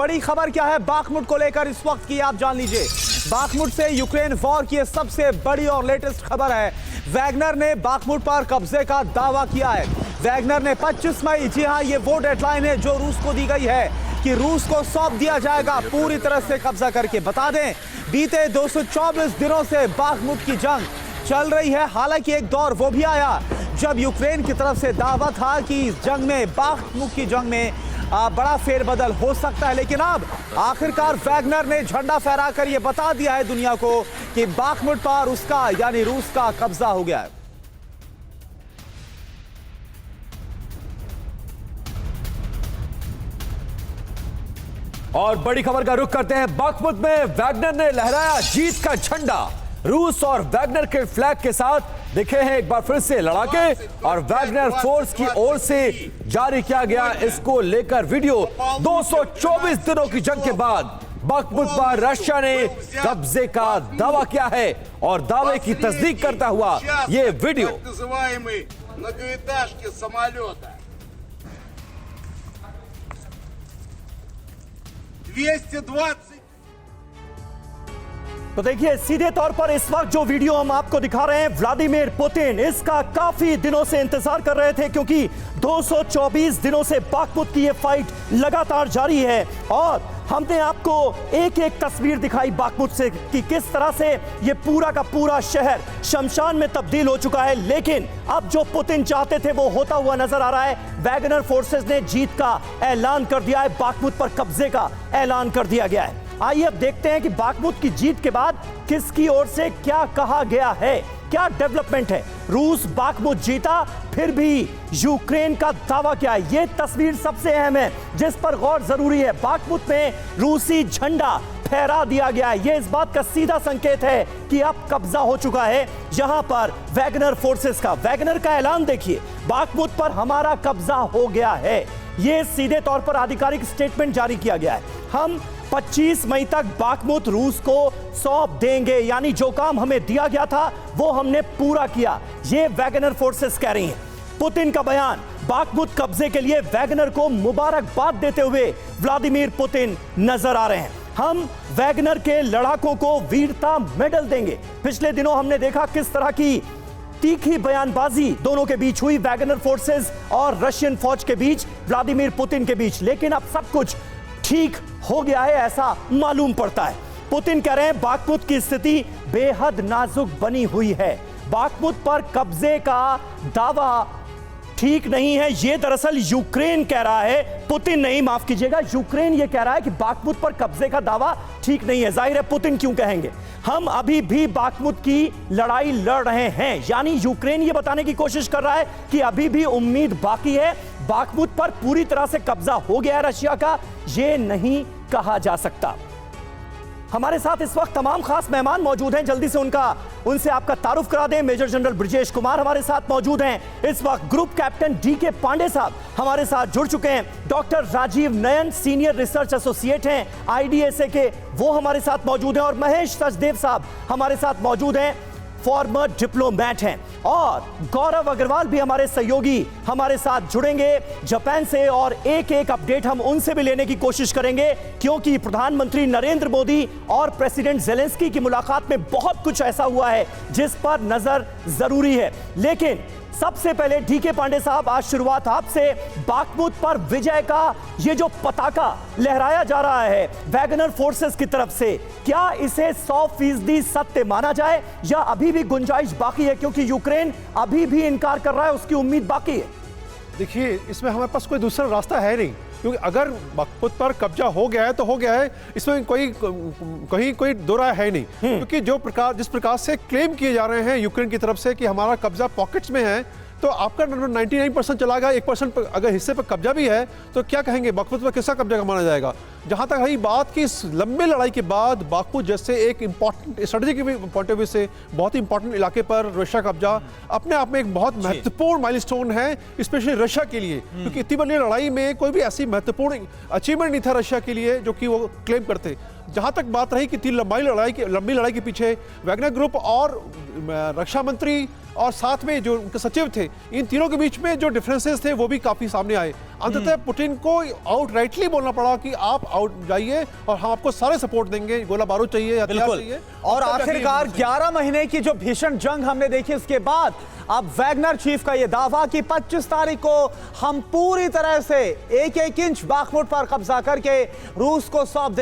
बड़ी खबर क्या है बाखमुट को लेकर इस वक्त की, आप जान लीजिए। बाखमुट से यूक्रेन वॉर की सबसे बड़ी और लेटेस्ट खबर है। वैगनर ने बाखमुट पर कब्जे का दावा किया है। वैगनर ने 25 मई, जी हां, ये वो डेडलाइन है जो रूस को दी गई है कि रूस को सौंप दिया जाएगा पूरी तरह से कब्जा करके। बता दें, बीते 224 दिनों से बाखमुट की जंग चल रही है। हालांकि एक दौर वो भी आया जब यूक्रेन की तरफ से दावा था कि इस जंग में, बाखमुट की जंग में बड़ा फेरबदल हो सकता है, लेकिन अब आखिरकार वैगनर ने झंडा फहराकर यह बता दिया है दुनिया को कि बाखमुट पर उसका यानी रूस का कब्जा हो गया है। और बड़ी खबर का रुख करते हैं। बाखमुट में वैगनर ने लहराया जीत का झंडा। रूस और वैगनर के फ्लैग के साथ दिखे हैं एक बार फिर से लड़ाके, और वैगनर फोर्स की ओर से जारी किया गया इसको लेकर वीडियो। 224 दिनों की जंग के बाद बाखमुट पर रशिया ने कब्जे का दावा किया है, और दावे की तस्दीक करता हुआ ये वीडियो। 220। तो देखिए, सीधे तौर पर इस वक्त जो वीडियो हम आपको दिखा रहे हैं, व्लादिमीर पुतिन इसका काफी दिनों से इंतजार कर रहे थे, क्योंकि 224 दिनों से बाखमुट की ये फाइट लगातार जारी है। और हमने आपको एक एक तस्वीर दिखाई बाखमुट से कि किस तरह से ये पूरा का पूरा शहर शमशान में तब्दील हो चुका है। लेकिन अब जो पुतिन चाहते थे वो होता हुआ नजर आ रहा है। वैगनर फोर्सेस ने जीत का ऐलान कर दिया है, बाखमुट पर कब्जे का ऐलान कर दिया गया है। आइए अब देखते हैं कि बाखमुट की जीत के बाद किसकी ओर से क्या कहा गया है, क्या डेवलपमेंट है। रूस बाखमुट जीता, फिर भी यूक्रेन का दावा क्या है, यह तस्वीर सबसे अहम है जिस पर गौर जरूरी है। बाखमुट में रूसी झंडा फहरा दिया गया है। यह इस बात का सीधा संकेत है कि अब कब्जा हो चुका है यहां पर वैगनर फोर्सेस का। वैगनर का ऐलान देखिए, बाखमुट पर हमारा कब्जा हो गया है। यह सीधे तौर पर आधिकारिक स्टेटमेंट जारी किया गया है। हम 25 मई तक बाखमुट रूस को सौंप देंगे, यानी जो काम हमें दिया गया था वो हमने पूरा किया, ये वैगनर फोर्सेस कह रही हैं। पुतिन का बयान, बाखमुट कब्जे के लिए वैगनर को मुबारकबाद देते हुए व्लादिमीर पुतिन नजर आ रहे हैं। हम वैगनर के लड़ाकों को वीरता मेडल देंगे। पिछले दिनों हमने देखा किस तरह की तीखी बयानबाजी दोनों के बीच हुई, वैगनर फोर्सेस और रशियन फौज के बीच, व्लादिमीर पुतिन के बीच। लेकिन अब सब कुछ ठीक हो गया है ऐसा मालूम पड़ता है। पुतिन कह रहे हैं बाखमुट की स्थिति बेहद नाजुक बनी हुई है। बाखमुट पर कब्जे का दावा ठीक नहीं है, यह दरअसल यूक्रेन कह रहा है, पुतिन नहीं, माफ कीजिएगा, यूक्रेन यह कह रहा है कि बाखमुट पर कब्जे का दावा ठीक नहीं है। जाहिर है पुतिन क्यों कहेंगे, हम अभी भी बाखमुट की लड़ाई लड़ रहे हैं। यानी यूक्रेन यह बताने की कोशिश कर रहा है कि अभी भी उम्मीद बाकी है, बाखमुट पर पूरी तरह से कब्जा हो गया है रशिया का, यह नहीं कहा जा सकता। हमारे साथ इस वक्त तमाम खास मेहमान मौजूद हैं, जल्दी से उनसे आपका तारुफ करा दें। मेजर जनरल ब्रजेश कुमार हमारे साथ मौजूद हैं इस वक्त। ग्रुप कैप्टन डीके पांडे साहब हमारे साथ जुड़ चुके हैं। Doctor Rajiv Nayan senior research associate हैं आईडीएसए के, वो हमारे साथ मौजूद हैं। और महेश सचदेव साहब हमारे साथ मौजूद हैं, फॉर्मर डिप्लोमैट हैं। और गौरव अग्रवाल भी हमारे सहयोगी हमारे साथ जुड़ेंगे जापान से, और एक एक अपडेट हम उनसे भी लेने की कोशिश करेंगे, क्योंकि प्रधानमंत्री नरेंद्र मोदी और प्रेसिडेंट ज़ेलेंस्की की मुलाकात में बहुत कुछ ऐसा हुआ है जिस पर नजर जरूरी है। लेकिन सबसे पहले डीके पांडे साहब, आज शुरुआत आपसे। बाखमुट पर विजय का ये जो पताका लहराया जा रहा है वैगनर फोर्सेस की तरफ से, क्या इसे 100% सत्य माना जाए या अभी भी गुंजाइश बाकी है, क्योंकि यूक्रेन अभी भी इनकार कर रहा है, उसकी उम्मीद बाकी है? देखिए, इसमें हमारे पास कोई दूसरा रास्ता है नहीं, क्योंकि अगर बाखमुट पर कब्जा हो गया है तो हो गया है, इसमें कोई दो राय है नहीं। क्योंकि जिस प्रकार से क्लेम किए जा रहे हैं यूक्रेन की तरफ से कि हमारा कब्जा पॉकेट्स में है, तो आपका 99% चला गया, 1% अगर हिस्से पर कब्जा भी है तो क्या कहेंगे, बाखमुट पर किसका कब्जा माना जाएगा? जहां तक रही बात की इस लंबे लड़ाई के बाद बाखमुट जैसे एक इंपॉर्टेंट स्ट्रेटेजी के पॉइंट ऑफ व्यू से बहुत इंपॉर्टेंट इलाके पर रशिया कब्जा अपने आप में एक बहुत महत्वपूर्ण माइलस्टोन है, स्पेशली रशिया के लिए, क्योंकि इतनी बड़ी लड़ाई में कोई भी ऐसी महत्वपूर्ण अचीवमेंट नहीं था रशिया के लिए जो कि वो क्लेम करते। जहां तक बात रही कि लंबी लड़ाई के पीछे वैगनर ग्रुप और रक्षा मंत्री और साथ में जो उनके सचिव थे, इन तीनों के बीच में जो डिफरेंसेस थे वो भी काफी सामने आए। अंततः पुतिन को आउटराइटली बोलना पड़ा कि आप आउट जाइए और हम आपको सारे सपोर्ट देंगे, गोला बारूद चाहिए, हथियार चाहिए। और आखिरकार 11 महीने की जो भीषण जंग हमने देखी, इसके बाद अब वैगनर चीफ का यह दावा कि 25 तारीख को हम पूरी तरह से एक इंच बाखमुट पर कब्जा करके रूस को सौंप देंगे।